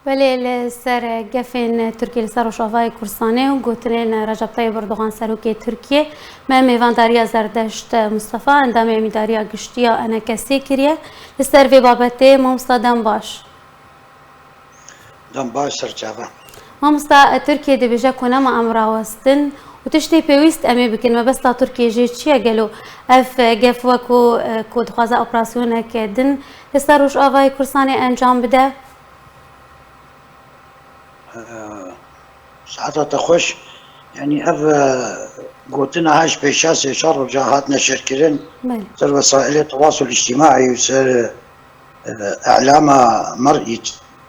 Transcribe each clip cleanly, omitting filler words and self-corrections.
ولی لسر گفین ترکیه لسر روشافای کورسانه و گوتنین رجب طیب اردوغان سروکی ترکیه ما میوانداری زردشت مصطفی اندام میداری گشتیا انا کسی کریه لسر وی بابته مامستا دم باش دم باش سرچاوه مامستا ترکیه دی بجا کنه ما امراوستن و تشتی پیوست امی بکن ما بس تا ترکیه جی چیه گلو اف گف وکو کود خوازه اپراسیونه که دن لسر روشافای کورسانه انجام بده ساعات خوش يعني اف قوتنا هاش بيشاس شر جهاتنا شركرين صار وسائل التواصل الاجتماعي وصار اعلام مرئي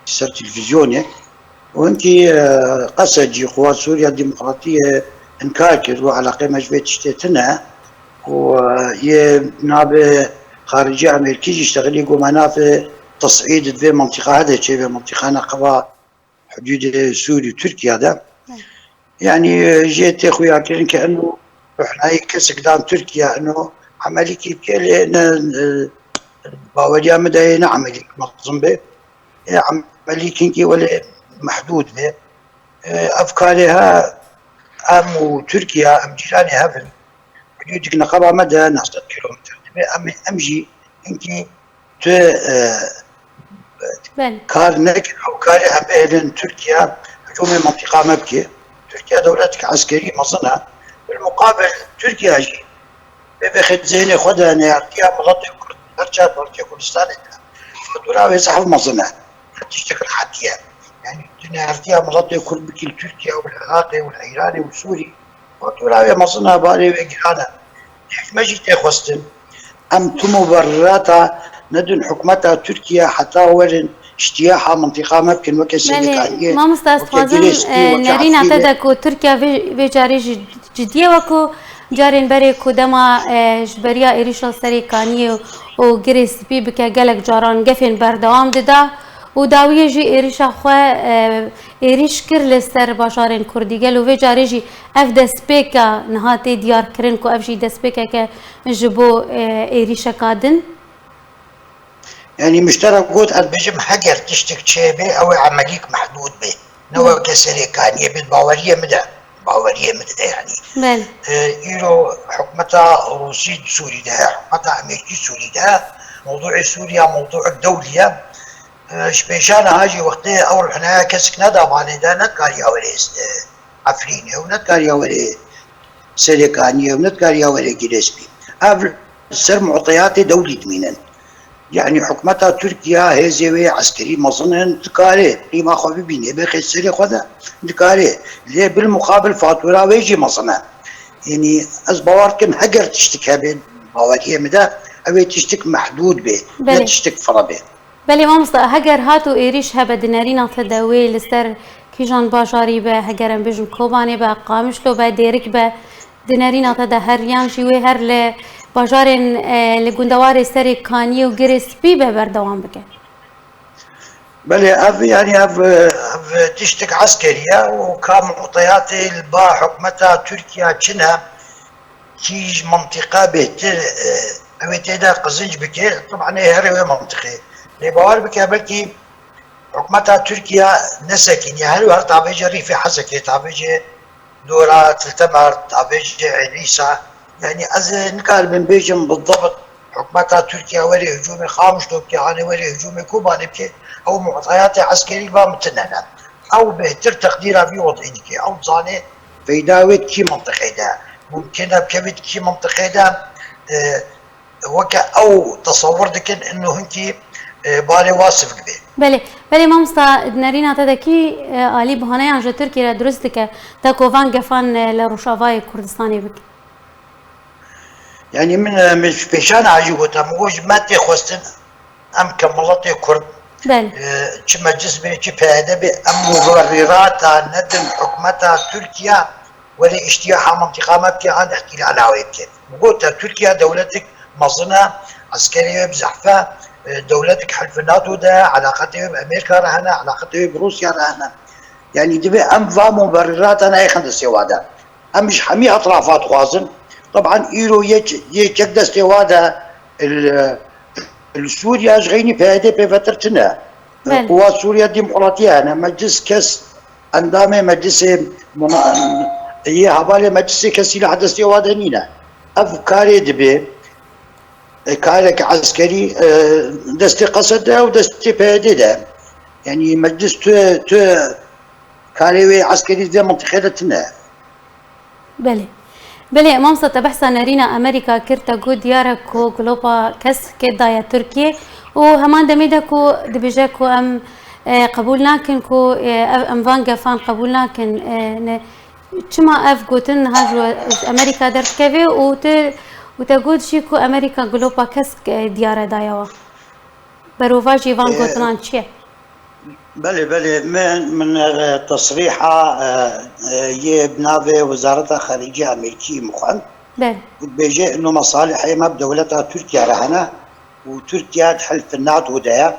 صار تلفزيوني وانت قسجي قوات سوريا الديمقراطيه انكاكر وعلى قيمه جبت شتيتنا ويناب خارجيه امريكيه يشتغل يقوم انا في تصعيد في منطقه هذا الشيء في منطقه نقبه حدود سوريا وتركيا ده يعني جيت اخويا كان كانه احنا كسك دام تركيا انه عملي كيف كان باوريا مدى نعملي مقصم به عملي كينكي ولا محدود به افكارها ام تركيا ام جيرانها في حدودك نقبه مدى ناس كيلومتر امجي انكي ت كار نك او كار ابين تركيا هجوم منطقه مبكي تركيا دولتك عسكري مصنع بالمقابل تركيا جي بخد زين خدها نيارتيا مغطي برشات برشا كردستان فدولا يصحف مصنع تشتغل حتيا يعني نيارتيا مغطي كل بكل تركيا والعراقي والايراني والسوري فدولا مصنع بالي وجيرانا ما جيت اخوستن ام مبرراتها ندن حكمتها تركيا حتى ورن اجتياحها منطقة ممكن وكسلكانية ما مستخدم نرين اعتدكو تركيا في جاري جدية وكو جارين بري كودما جبريا إيريشا سريكانية و جريس بي بكا جالك جاران قفين بردوام ددا و داوية جي إيريشا خوا إيريش كر لسر باشارين كردي قالو في جاري جي اف دسبيكا نهاتي ديار كرين كو اف جي دسبيكا كجبو إيريشا كادن يعني مشترك قوت بجم حجر تشتك شيبه او عمليك محدود به نوع كسريكانية بالباورية مدى باورية مدى يعني بل إيرو حكمتها روسي سوري ده حكمتها أمريكي سوري ده موضوع سوريا موضوع الدولية شبيشانا هاجي وقتها أول حنا كسك ندا بالي ده نتكار ياولي عفريني ونتكار ياولي سريكانية ونتكار ياولي جريسبي هذا سر معطيات دولي دمينا يعني حكمتها تركيا هزوي عسكري مظنن تكاري لما خوي بيني بخي سري خدا تكاري ليه بالمقابل فاتوره ويجي مظنن يعني از باوركم هجر تشتكي بين باوريه مدى او تشتك محدود به لا تشتك فرا به بلي مامستا هجر هاتو ايريش هبه دينارينا تداوي لسر كيجان باشاري به هجرن بجن كوباني به قامشلو به ديرك به دينارينا تدا هريان شوي هر ل باجارن لگوندوار سری کانی و گریس بی به بردوام بکن. بله اف يعني اف تشتك عسكرية وكان معطيات البا حكمتها تركيا كنا كيج منطقة بهتر اويتيدا قزنج بكي طبعا هي منطقة لبوار بكي بلكي حكمتها تركيا نسكن يعني هل تعبيج ريفي حسكي تعبيج دورة تلتمر تعبيج عيسى يعني از نقال من بيجم بالضبط حكمتها تركيا ولي هجومي خامش توكي على ولي هجومي كوباني بكي او معطيات عسكري بامتننا او بهتر تقديرها في وضعينك او ظاني في داوت كي منطقه دا ممكن بكبت كي منطقه دا وكا او تصور دكن انه هنكي بالي واصف به بله مامستا نرينا تدكي علي بهانه عن تركيا درستك تاكوفان قفان لروشافاي كردستاني بك يعني من مش بيشان عجوبتها موج ما تخوستن ام كملتي كرد چه مجلس چه پیاده به مبررات ندم حكمتها تركيا ولا اجتياحها منطقة ما بكي عن احتلال عويبكي قلت تركيا دولتك مظنة عسكرية بزحفة دولتك حلف الناتو ده علاقته بأمريكا رهنا علاقته بروسيا رهنا يعني دبي ام فا مبررات انا يخند السواده ام مش حمي اطرافات خوازن طبعا ايرو يجد السواده السوريا جغيني بهذه بفترتنا بله قوات سوريا الديمقراطية أنا مجلس كس أندامي مجلس هي حوالي مجلس كسي لحدث وادنينا أفكاري دبي كارك عسكري دستي قصده ودستي بهدده يعني مجلس تو كاري عسكري زي منطقتنا بله بله مامسا تبحث نارينا أمريكا كرتا جو ديارك و غلوبا كس كدايا تركيا وهمان دميدكو دبيجاكو أم قبول ناكن كو أم فانجا فان قبول ناكن چما اف گوتن هاجو امریکا درس کوي او تقول شيكو امريكا غلوبا كسك ديارة دايوا بروفاجي فان گوتنان چيه بله من تصريحة بنافي وزارة خارجية أمريكية مخن بله بيجي إنه مصالح ما بدولتها تركيا رهنة وتركيا تحل في الناتو ده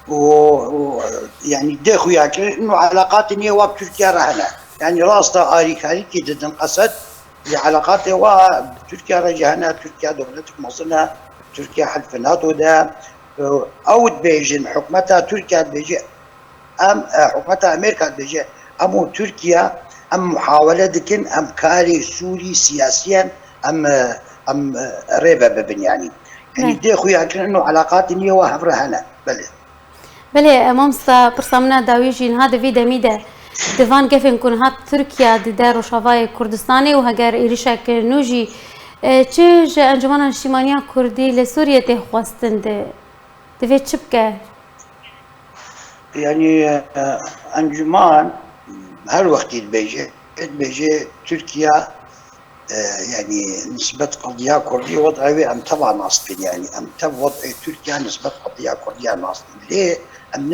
ويعني داخل ياكل إنه علاقات نيوا بتركيا رهنة يعني راستا آريكاري كي تنقصد لعلاقاته وتركيا رجعنا تركيا دولتك مصنع تركيا حلف الناتو ده أو بيجي حكمتها تركيا بيجي أم حكمتها أمريكا بيجي أمو تركيا أم محاولة دكن أم كاري سوري سياسيا أم ريبة ببن يعني دي خويا إنه علاقات نيوا هفرهنا بله مامسا برسامنا داويجين هذا فيدا ميدا دفان كيفن كون هات تركيا دار شافاي كردستاني وهجر إيرشك نوجي چه انجمن اجتماعی کردی لسوریه ته خواستند دوید چه بکه؟ يعني انجمان هر وقت بيجي تركيا يعني نسبة قضية كردية وضعها أم تبع ناصبين يعني أم تبع وضع تركيا نسبة قضية كردية ناصبين ليه؟ أم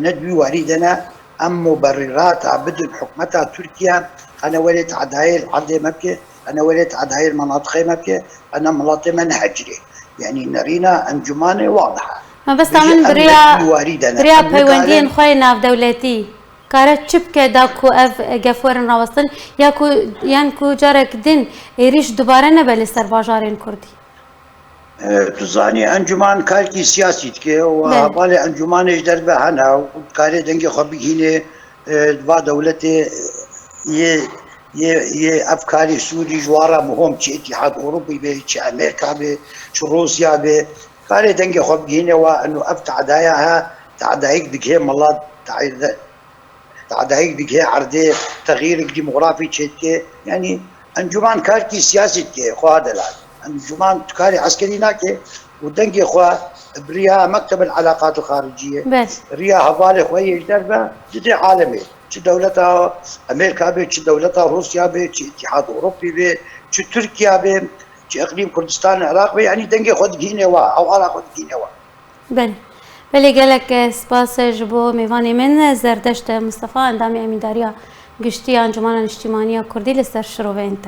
ندبي واردنا أم مبررات بدون حكمتها تركيا أنا وليت عدايل عدي مبكي أنا وليت عدايل مناطق مبكي أنا ملاطي منهجري يعني نرينا أنجمان واضحة ما بس تعمل بريا بيوندين خوي ناف دولتي كارت شبكة داكو اف جفورن راوستن ياكو يانكو جارك دين يريش دوباره نبل سرباجارين كردي تزاني انجمان كاركي سياسي تكي وبالي انجمان اجدر بهنا وكاري دنگي خبي هنا دوا دولتي يه افكاري سوري جوارا مهم چه اتحاد اوروبي به چه امريكا به چه روسيا به كاري دنگي خبي هنا وانه تعدايا تعدايك بكي مالله تعدايك بكي عرضي تغيير ديموغرافي تشكي يعني انجمان كاركي سياسي تكي خو هذا الان انجمان كاري عسكري ناكي ودنقي خوا بريا مكتب العلاقات الخارجيه بس ريا هفالي خوي دربه جدي عالمي شي دولتها امريكا به شي دولتها روسيا به شي اتحاد اوروبي به شي تركيا به شي اقليم كردستان العراق به يعني دنقي خود جينوا او عراق خود جينوا بله قالك سپاس جبو میوانی من زردشت مصطفى اندامی امیداریا گشتی انجمن اجتماعی کردی لسر شروع انت